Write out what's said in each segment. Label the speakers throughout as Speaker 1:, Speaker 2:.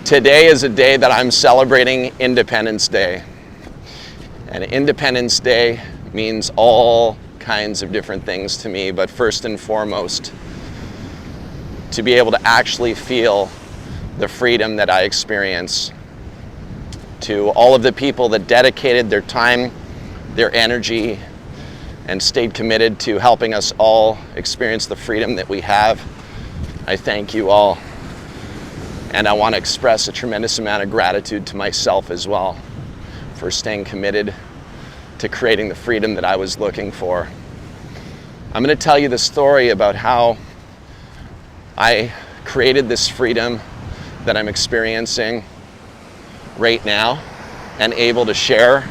Speaker 1: Today is a day that I'm celebrating Independence Day. And Independence Day means all kinds of different things to me, but first and foremost, to be able to actually feel the freedom that I experience. To all of the people that dedicated their time, their energy, and stayed committed to helping us all experience the freedom that we have, I thank you all. And I want to express a tremendous amount of gratitude to myself as well for staying committed to creating the freedom that I was looking for. I'm going to tell you the story about how I created this freedom that I'm experiencing right now and able to share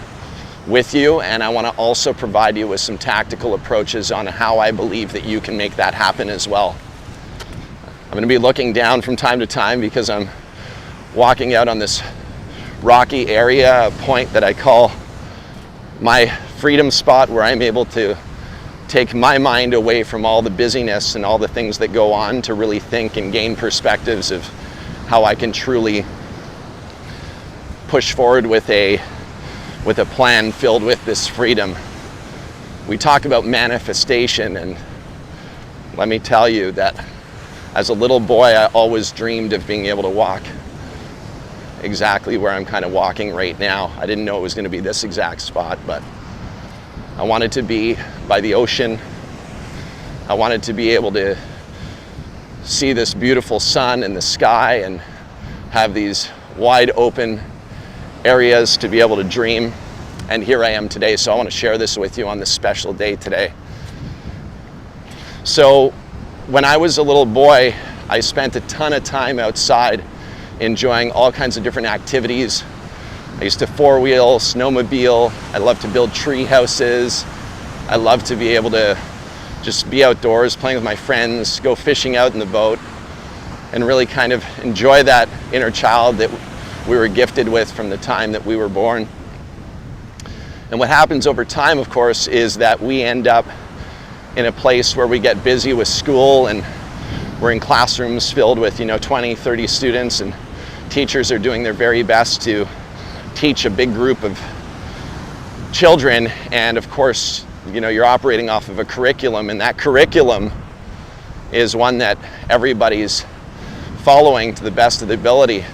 Speaker 1: with you, and I want to also provide you with some tactical approaches on how I believe that you can make that happen as well. I'm going to be looking down from time to time because I'm walking out on this rocky area, a point that I call my freedom spot, where I'm able to take my mind away from all the busyness and all the things that go on to really think and gain perspectives of how I can truly push forward with a plan filled with this freedom. We talk about manifestation, and let me tell you that as a little boy, I always dreamed of being able to walk exactly where I'm kind of walking right now. I didn't know it was going to be this exact spot, but I wanted to be by the ocean. I wanted to be able to see this beautiful sun in the sky and have these wide open areas to be able to dream. And here I am today, so I want to share this with you on this special day today. So when I was a little boy, I spent a ton of time outside enjoying all kinds of different activities. I used to four-wheel, snowmobile. I loved to build tree houses. I loved to be able to just be outdoors, playing with my friends, go fishing out in the boat, and really kind of enjoy that inner child that we were gifted with from the time that we were born. And what happens over time, of course, is that we end up in a place where we get busy with school, and we're in classrooms filled with 20, 30 students, and teachers are doing their very best to teach a big group of children. And of course, you're operating off of a curriculum, and that curriculum is one that everybody's following to the best of their ability.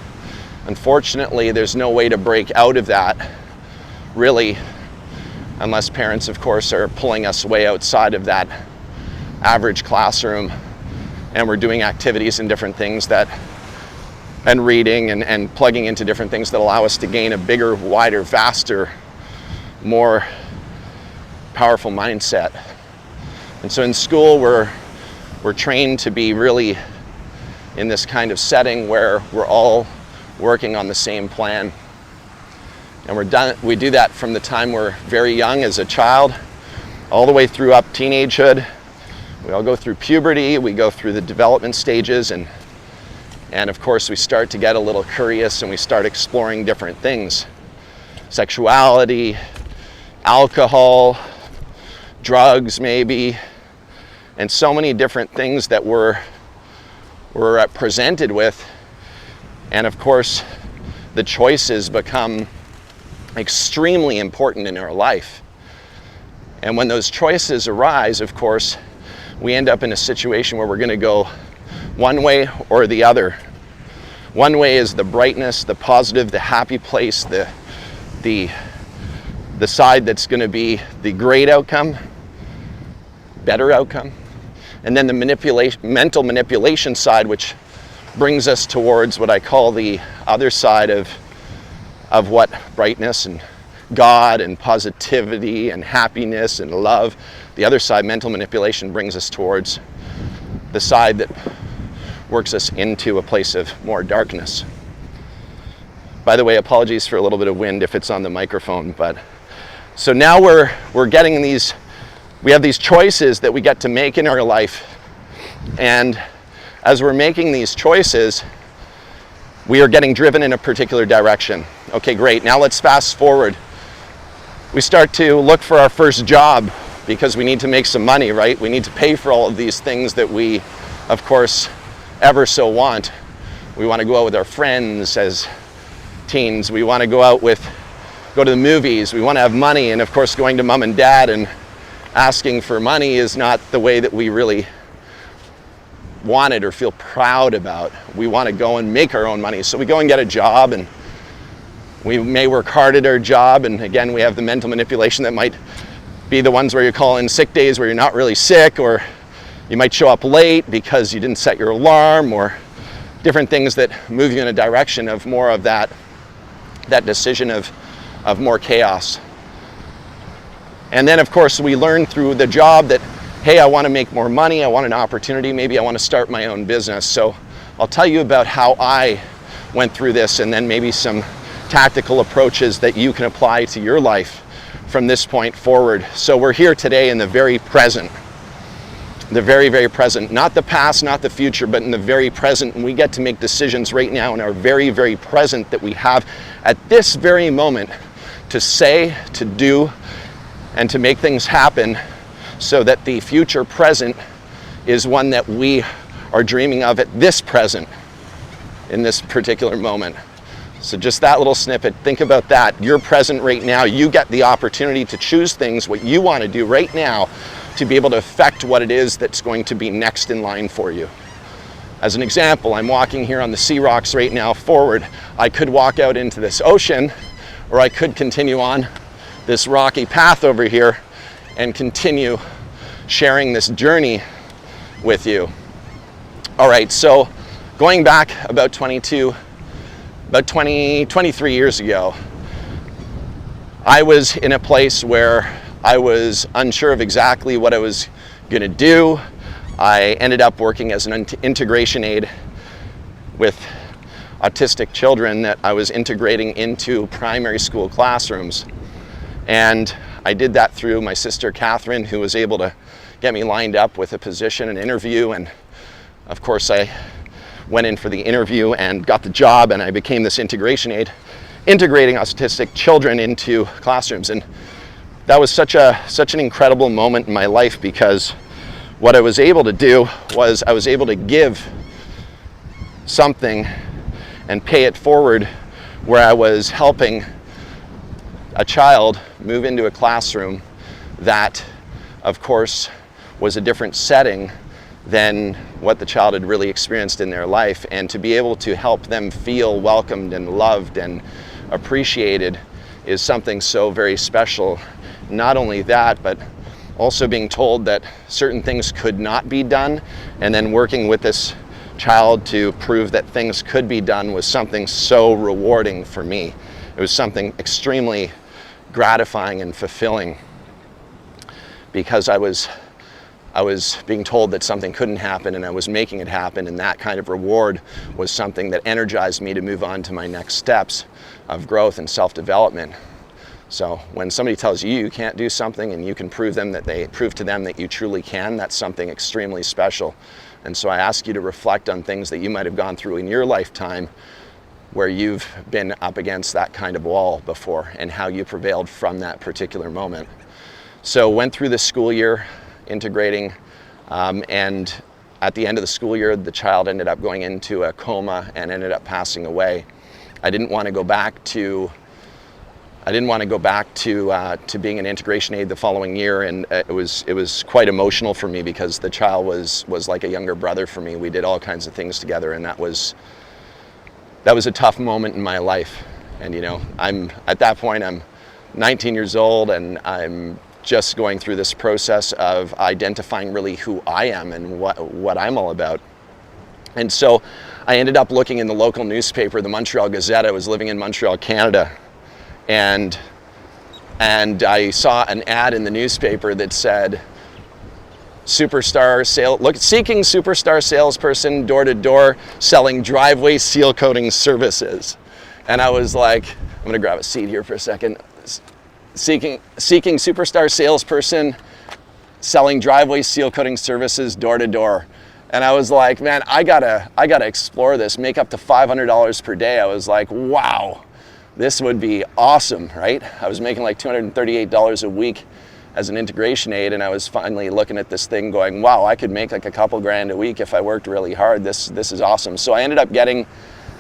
Speaker 1: Unfortunately, there's no way to break out of that, really, unless parents, of course, are pulling us way outside of that average classroom, and we're doing activities and different things and reading and plugging into different things that allow us to gain a bigger, wider, vaster, more powerful mindset. And so in school, we're trained to be really in this kind of setting where we're all working on the same plan. And we do that from the time we're very young as a child, all the way through up teenagehood. We all go through puberty, we go through the development stages, and of course we start to get a little curious and we start exploring different things. Sexuality, alcohol, drugs maybe, and so many different things that we're presented with. And of course, the choices become extremely important in our life. And when those choices arise, of course, we end up in a situation where we're going to go one way or the other. One way is the brightness, the positive, the happy place, the side that's going to be the great outcome, better outcome. And then the mental manipulation side, which brings us towards what I call the other side of what brightness and God and positivity and happiness and love. The other side, mental manipulation, brings us towards the side that works us into a place of more darkness. By the way, apologies for a little bit of wind if it's on the microphone, but so now we're getting we have these choices that we get to make in our life. And as we're making these choices, we are getting driven in a particular direction. Okay, great. Now let's fast forward. We start to look for our first job because we need to make some money, right? We need to pay for all of these things that we, of course, ever so want. We want to go out with our friends as teens. We want to go to the movies. We want to have money. And of course, going to mom and dad and asking for money is not the way that we really want it or feel proud about. We want to go and make our own money. So we go and get a job, and we may work hard at our job. And again, we have the mental manipulation that might be the ones where you call in sick days where you're not really sick, or you might show up late because you didn't set your alarm, or different things that move you in a direction of more of that decision of more chaos. And then of course we learn through the job that, hey, I want to make more money, I want an opportunity, maybe I want to start my own business. So I'll tell you about how I went through this, and then maybe some tactical approaches that you can apply to your life from this point forward. So we're here today in the very present. The very, very present. Not the past, not the future, but in the very present. And we get to make decisions right now in our very, very present that we have at this very moment to say, to do, and to make things happen, so that the future present is one that we are dreaming of at this present, in this particular moment. So just that little snippet, think about that. You're present right now. You get the opportunity to choose things, what you want to do right now, to be able to affect what it is that's going to be next in line for you. As an example, I'm walking here on the sea rocks right now forward. I could walk out into this ocean, or I could continue on this rocky path over here and continue sharing this journey with you. All right, so going back about 23 years ago, I was in a place where I was unsure of exactly what I was gonna do. I ended up working as an integration aide with autistic children that I was integrating into primary school classrooms. And I did that through my sister Catherine, who was able to get me lined up with a position, an interview, and of course I went in for the interview and got the job, and I became this integration aide, integrating autistic children into classrooms. And that was such an incredible moment in my life, because what I was able to do was I was able to give something and pay it forward, where I was helping a child move into a classroom that, of course, was a different setting than what the child had really experienced in their life. And to be able to help them feel welcomed and loved and appreciated is something so very special. Not only that, but also being told that certain things could not be done, and then working with this child to prove that things could be done was something so rewarding for me. It was something extremely gratifying and fulfilling, because I was being told that something couldn't happen, and I was making it happen, and that kind of reward was something that energized me to move on to my next steps of growth and self-development. So when somebody tells you you can't do something and you can prove to them that you truly can, that's something extremely special. And so I ask you to reflect on things that you might have gone through in your lifetime where you've been up against that kind of wall before, and how you prevailed from that particular moment. So went through the school year integrating, and at the end of the school year, the child ended up going into a coma and ended up passing away. I didn't want to go back to being an integration aide the following year, and it was quite emotional for me, because the child was like a younger brother for me. We did all kinds of things together, and that was a tough moment in my life. And you know, at that point I'm 19 years old, and I'm just going through this process of identifying really who I am and what I'm all about. And so I ended up looking in the local newspaper, the Montreal Gazette. I was living in Montreal, Canada, and I saw an ad in the newspaper that said, seeking superstar salesperson, door to door, selling driveway seal coating services. And I was like, I'm gonna grab a seat here for a second. Seeking superstar salesperson, selling driveway seal coating services, door to door. And I was like, man, I gotta explore this, make up to $500 per day. I was like, wow, this would be awesome, right? I was making like $238 a week as an integration aide, and I was finally looking at this thing going, wow, I could make like a couple grand a week if I worked really hard. This is awesome. So I ended up getting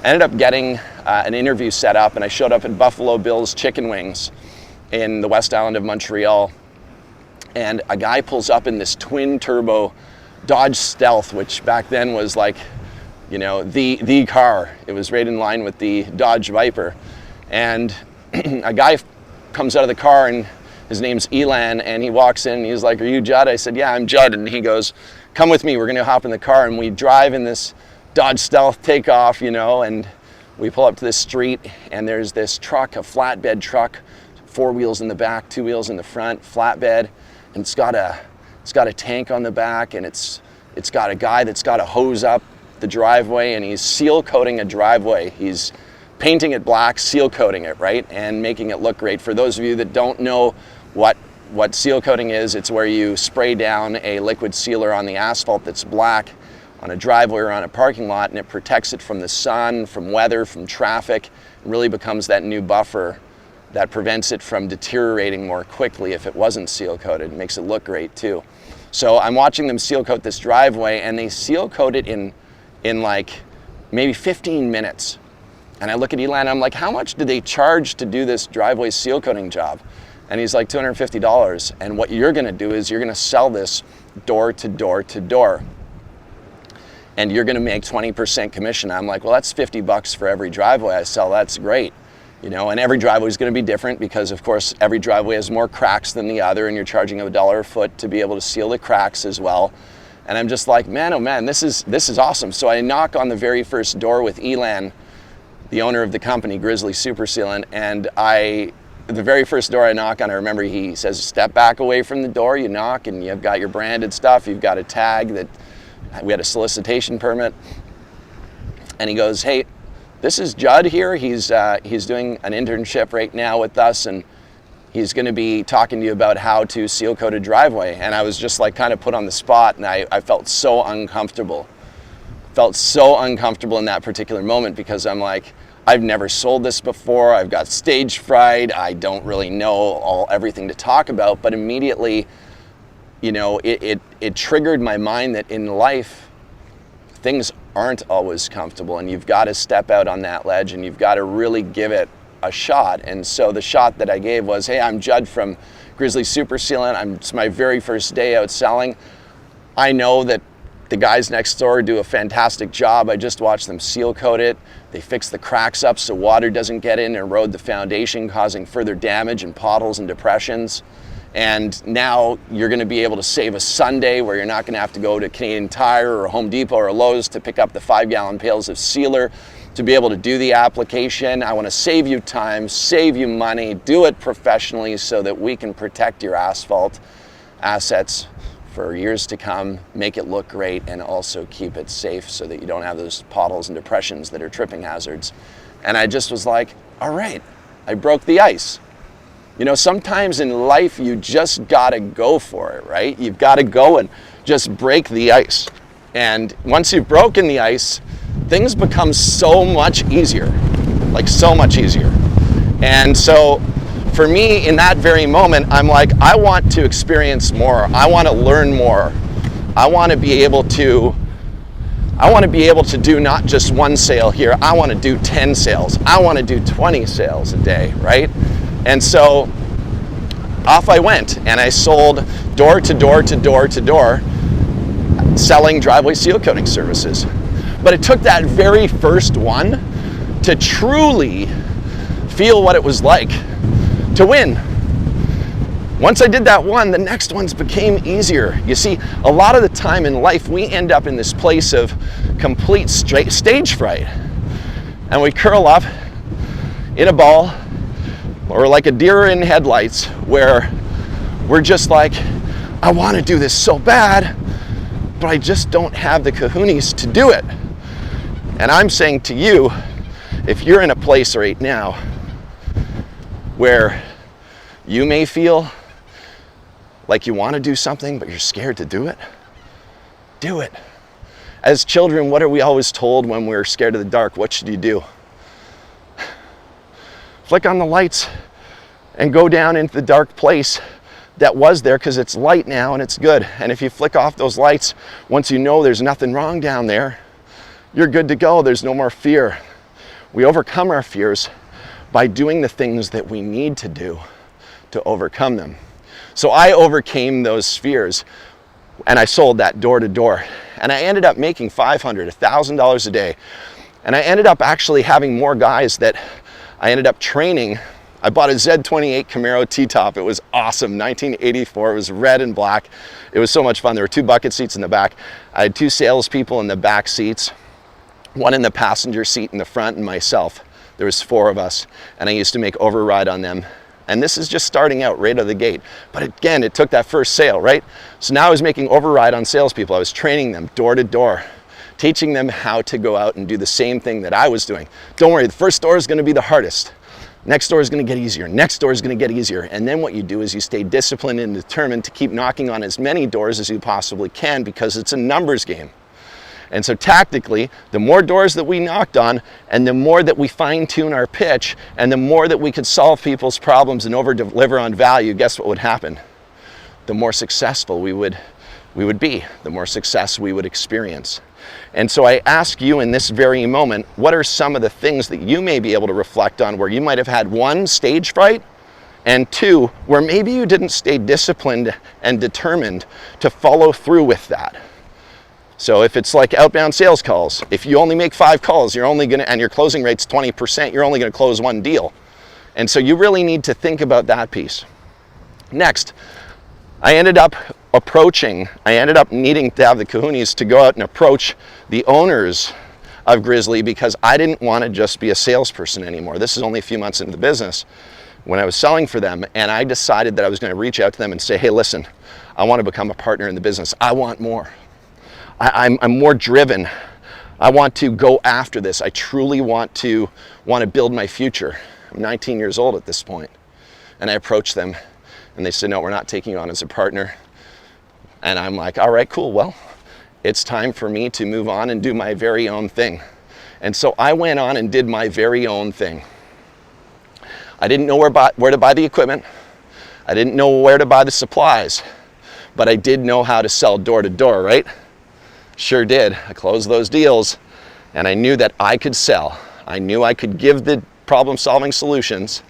Speaker 1: an interview set up, and I showed up at Buffalo Bill's Chicken Wings in the West Island of Montreal, and a guy pulls up in this twin turbo Dodge Stealth, which back then was like, you know, the car. It was right in line with the Dodge Viper. And a guy comes out of the car, and his name's Elan, and he walks in and he's like, "Are you Judd?" I said, "Yeah, I'm Judd." And he goes, "Come with me, we're gonna hop in the car." And we drive in this Dodge Stealth, take off, you know, and we pull up to this street, and there's this truck, a flatbed truck, 4 wheels in the back, 2 wheels in the front, flatbed, and it's got a tank on the back, and it's got a guy that's got a hose up the driveway, and he's seal coating a driveway. He's painting it black, seal coating it, right, and making it look great. For those of you that don't know what seal coating is, it's where you spray down a liquid sealer on the asphalt that's black on a driveway or on a parking lot, and it protects it from the sun, from weather, from traffic. It really becomes that new buffer that prevents it from deteriorating more quickly if it wasn't seal coated. It makes it look great too. So I'm watching them seal coat this driveway, and they seal coat it in like maybe 15 minutes. And I look at Elan, and I'm like, how much do they charge to do this driveway seal coating job? And he's like, $250. And what you're gonna do is you're gonna sell this door to door to door. And you're gonna make 20% commission. I'm like, well, that's 50 bucks for every driveway I sell. That's great. You know, and every driveway is going to be different because, of course, every driveway has more cracks than the other, and you're charging $1 a foot to be able to seal the cracks as well. And I'm just like, man, oh man, this is awesome. So I knock on the very first door with Elan, the owner of the company, Grizzly Super Sealant, and the very first door I knock on, I remember he says, step back away from the door. You knock, and you've got your branded stuff. You've got a tag that we had a solicitation permit, and he goes, hey, this is Judd here. He's doing an internship right now with us, and he's going to be talking to you about how to seal coat a driveway. And I was just like kind of put on the spot, and I felt so uncomfortable. Felt so uncomfortable in that particular moment because I'm like, I've never sold this before. I've got stage fright. I don't really know everything to talk about. But immediately, you know, it triggered my mind that in life, things aren't always comfortable, and you've got to step out on that ledge, and you've got to really give it a shot. And so the shot that I gave was, hey, I'm Judd from Grizzly Super Sealant. It's my very first day out selling. I know that the guys next door do a fantastic job. I just watched them seal coat it. They fix the cracks up so water doesn't get in and erode the foundation, causing further damage and potholes and depressions. And now you're going to be able to save a Sunday where you're not going to have to go to Canadian Tire or Home Depot or Lowe's to pick up the 5-gallon pails of sealer to be able to do the application. I want to save you time, save you money, do it professionally so that we can protect your asphalt assets for years to come, make it look great, and also keep it safe so that you don't have those potholes and depressions that are tripping hazards. And I just was like, all right, I broke the ice. You know, sometimes in life, you just gotta go for it, right? You've gotta go and just break the ice. And once you've broken the ice, things become so much easier, like so much easier. And so for me, in that very moment, I'm like, I want to experience more. I want to learn more. I want to be able to do not just one sale here. I want to do 10 sales. I want to do 20 sales a day, right? And so off I went, and I sold door to door to door to door, selling driveway seal coating services. But it took that very first one to truly feel what it was like to win. Once I did that one, the next ones became easier. You see, a lot of the time in life, we end up in this place of complete stage fright. And we curl up in a ball, or like a deer in headlights, where we're just like, I want to do this so bad, but I just don't have the kahunas to do it. And I'm saying to you, if you're in a place right now where you may feel like you want to do something, but you're scared to do it, do it. As children, what are we always told when we're scared of the dark? What should you do? Flick on the lights and go down into the dark place that was there because it's light now and it's good. And if you flick off those lights, once you know there's nothing wrong down there, you're good to go. There's no more fear. We overcome our fears by doing the things that we need to do to overcome them. So I overcame those fears and I sold that door to door. And I ended up making $500, $1,000 a day. And I ended up actually having more guys that I ended up training. I bought a Z28 Camaro T-top. It was awesome, 1984. It was red and black. It was so much fun. There were 2 bucket seats in the back. I had 2 salespeople in the back seats, 1 in the passenger seat in the front, and myself. There was 4 of us, and I used to make override on them. And this is just starting out right out of the gate. But again, it took that first sale, right? So now I was making override on salespeople. I was training them door to door, teaching them how to go out and do the same thing that I was doing. Don't worry, the first door is gonna be the hardest. Next door is going to get easier. Next door is going to get easier. And then what you do is you stay disciplined and determined to keep knocking on as many doors as you possibly can because it's a numbers game. And so tactically, the more doors that we knocked on and the more that we fine-tune our pitch and the more that we could solve people's problems and over-deliver on value, guess what would happen? The more successful we would be, the more success we would experience. And so I ask you in this very moment, what are some of the things that you may be able to reflect on where you might have had 1, stage fright, and 2, where maybe you didn't stay disciplined and determined to follow through with that. So if it's like outbound sales calls, if you only make 5 calls, you're only gonna, and your closing rate's 20%, you're only gonna close 1 deal. And so you really need to think about that piece. Next, I ended up needing to have the kahunas to go out and approach the owners of Grizzly because I didn't want to just be a salesperson anymore. This is only a few months into the business when I was selling for them, and I decided that I was going to reach out to them and say, hey, listen, I want to become a partner in the business. I want more. I'm more driven. I want to go after this. I truly want to build my future. I'm 19 years old at this point. And I approached them and they said, no, we're not taking you on as a partner. And I'm like, all right, cool. Well, it's time for me to move on and do my very own thing. And so I went on and did my very own thing. I didn't know where to buy the equipment. I didn't know where to buy the supplies, but I did know how to sell door to door, right? Sure did. I closed those deals and I knew that I could sell. I knew I could give the problem-solving solutions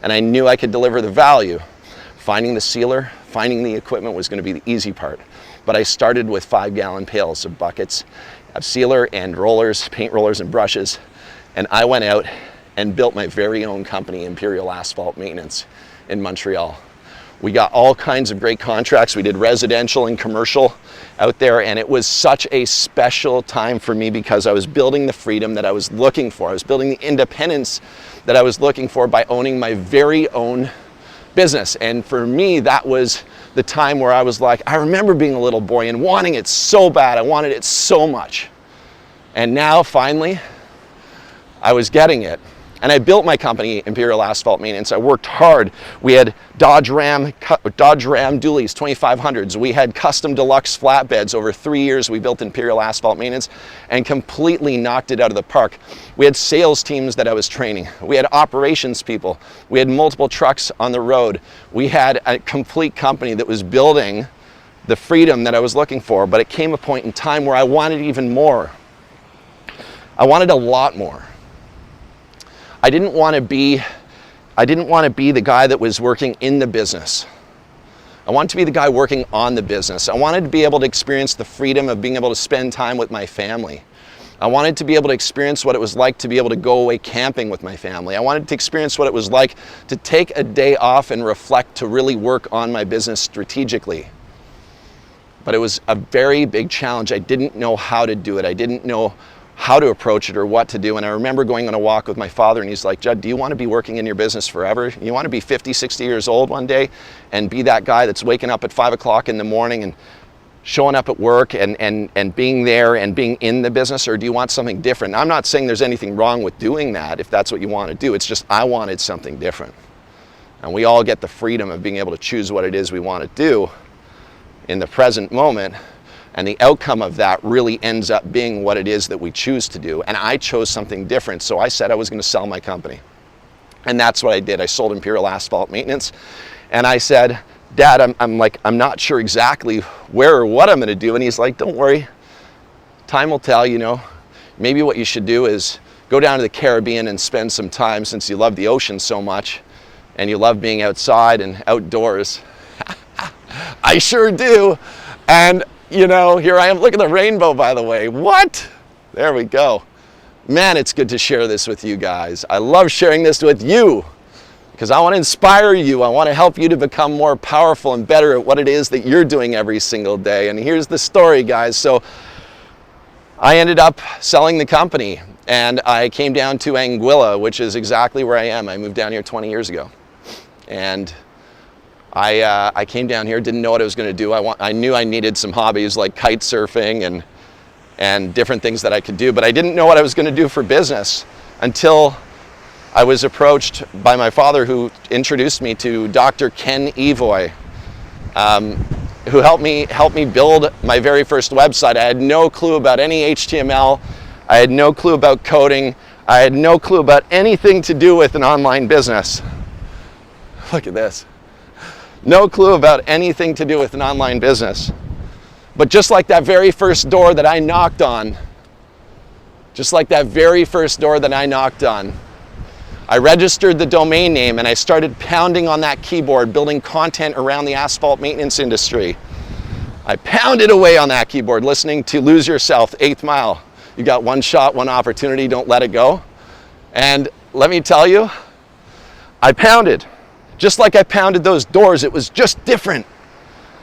Speaker 1: and I knew I could deliver the value. Finding the sealer, finding the equipment was going to be the easy part. But I started with 5-gallon pails of buckets of sealer and rollers, paint rollers and brushes. And I went out and built my very own company, Imperial Asphalt Maintenance in Montreal. We got all kinds of great contracts. We did residential and commercial out there, and it was such a special time for me because I was building the freedom that I was looking for. I was building the independence that I was looking for by owning my very own business. And for me, that was the time where I was like, I remember being a little boy and wanting it so bad. I wanted it so much. And now, finally, I was getting it. And I built my company, Imperial Asphalt Maintenance. I worked hard. We had Dodge Ram dualies, 2500s. We had custom deluxe flatbeds. Over 3 years, we built Imperial Asphalt Maintenance and completely knocked it out of the park. We had sales teams that I was training. We had operations people. We had multiple trucks on the road. We had a complete company that was building the freedom that I was looking for, but it came a point in time where I wanted even more. I wanted a lot more. I didn't want to be the guy that was working in the business. I wanted to be the guy working on the business. I wanted to be able to experience the freedom of being able to spend time with my family. I wanted to be able to experience what it was like to be able to go away camping with my family. I wanted to experience what it was like to take a day off and reflect, to really work on my business strategically. But it was a very big challenge. I didn't know how to do it. I didn't know how to approach it or what to do. And I remember going on a walk with my father and he's like, Judd, do you want to be working in your business forever? You want to be 50, 60 years old one day and be that guy that's waking up at 5 o'clock in the morning and showing up at work and being there and being in the business, or do you want something different? I'm not saying there's anything wrong with doing that if that's what you want to do. It's just I wanted something different. And we all get the freedom of being able to choose what it is we want to do in the present moment. And the outcome of that really ends up being what it is that we choose to do. And I chose something different, so I said I was going to sell my company. And that's what I did. I sold Imperial Asphalt Maintenance. And I said, Dad, I'm not sure exactly where or what I'm going to do. And he's like, don't worry, time will tell, you know. Maybe what you should do is go down to the Caribbean and spend some time, since you love the ocean so much and you love being outside and outdoors. I sure do. And you know, here I am. Look at the rainbow, by the way. What? There we go. Man, it's good to share this with you guys. I love sharing this with you because I want to inspire you. I want to help you to become more powerful and better at what it is that you're doing every single day. And here's the story, guys. So I ended up selling the company and I came down to Anguilla, which is exactly where I am. I moved down here 20 years ago. And I came down here, didn't know what I was going to do. I knew I needed some hobbies like kite surfing and different things that I could do, but I didn't know what I was going to do for business until I was approached by my father, who introduced me to Dr. Ken Evoy, who helped me build my very first website. I had no clue about any HTML. I had no clue about coding. I had no clue about anything to do with an online business. Look at this. No clue about anything to do with an online business. But just like that very first door that I knocked on, I registered the domain name and I started pounding on that keyboard, building content around the asphalt maintenance industry. I pounded away on that keyboard, listening to Lose Yourself, 8th Mile. You got one shot, one opportunity, don't let it go. And let me tell you, I pounded. Just like I pounded those doors, it was just different.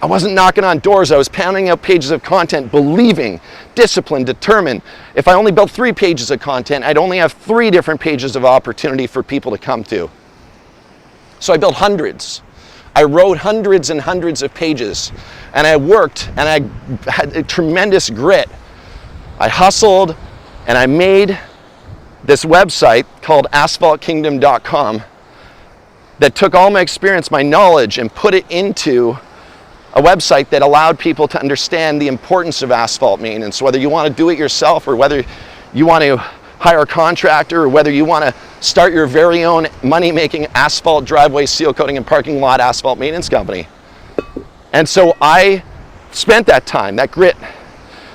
Speaker 1: I wasn't knocking on doors, I was pounding out pages of content, believing, disciplined, determined. If I only built 3 pages of content, I'd only have 3 different pages of opportunity for people to come to. So I built hundreds. I wrote hundreds and hundreds of pages, and I worked, and I had a tremendous grit. I hustled, and I made this website called asphaltkingdom.com that took all my experience, my knowledge, and put it into a website that allowed people to understand the importance of asphalt maintenance, whether you want to do it yourself or whether you want to hire a contractor or whether you want to start your very own money-making asphalt driveway, seal coating, and parking lot asphalt maintenance company. And so I spent that time, that grit.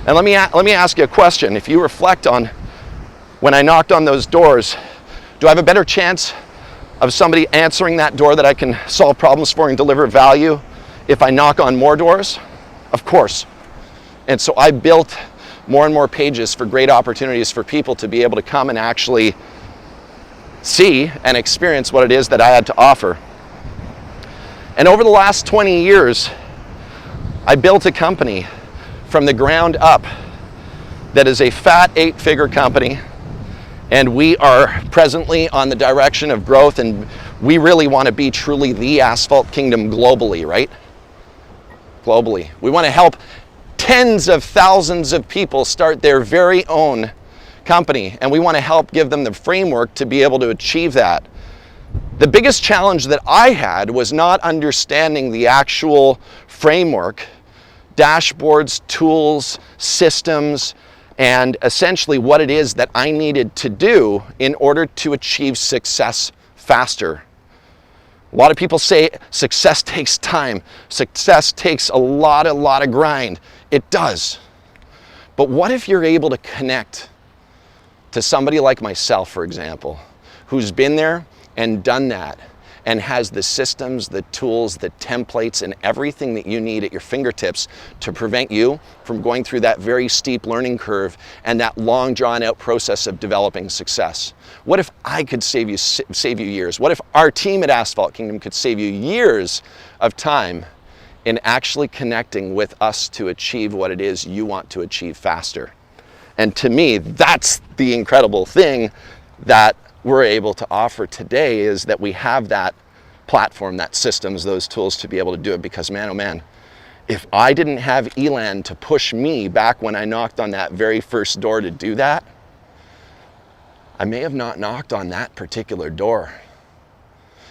Speaker 1: And let me ask you a question. If you reflect on when I knocked on those doors, do I have a better chance of somebody answering that door that I can solve problems for and deliver value if I knock on more doors? Of course. And so I built more and more pages for great opportunities for people to be able to come and actually see and experience what it is that I had to offer. And over the last 20 years, I built a company from the ground up that is a fat 8-figure company. And we are presently on the direction of growth, and we really want to be truly the asphalt kingdom globally, right? Globally. We want to help tens of thousands of people start their very own company, and we want to help give them the framework to be able to achieve that. The biggest challenge that I had was not understanding the actual framework, dashboards, tools, systems, and essentially what it is that I needed to do in order to achieve success faster. A lot of people say success takes time. Success takes a lot of grind. It does. But what if you're able to connect to somebody like myself, for example, who's been there and done that and has the systems, the tools, the templates, and everything that you need at your fingertips to prevent you from going through that very steep learning curve and that long drawn out process of developing success? What if I could save you years? What if our team at Asphalt Kingdom could save you years of time in actually connecting with us to achieve what it is you want to achieve faster? And to me, that's the incredible thing that we're able to offer today, is that we have that platform, that systems, those tools to be able to do it. Because man, oh man, if I didn't have Elan to push me back when I knocked on that very first door to do that, I may have not knocked on that particular door.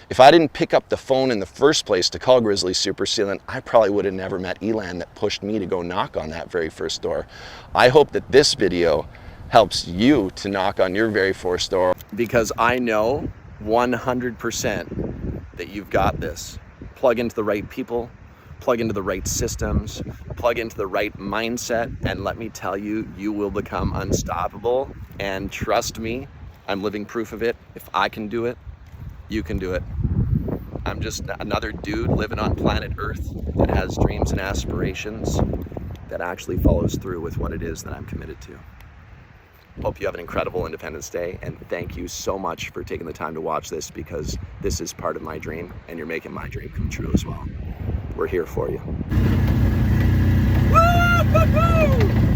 Speaker 1: If I didn't pick up the phone in the first place to call Grizzly Super Sealant, I probably would have never met Elan that pushed me to go knock on that very first door. I hope that this video helps you to knock on your very first door, because I know 100% that you've got this. plug into the right people, plug into the right systems, plug into the right mindset, and let me tell you, you will become unstoppable. And trust me, I'm living proof of it. If I can do it, you can do it. I'm just another dude living on planet Earth that has dreams and aspirations, that actually follows through with what it is that I'm committed to. Hope you have an incredible Independence Day, and thank you so much for taking the time to watch this, because this is part of my dream and you're making my dream come true as well. We're here for you. Woo!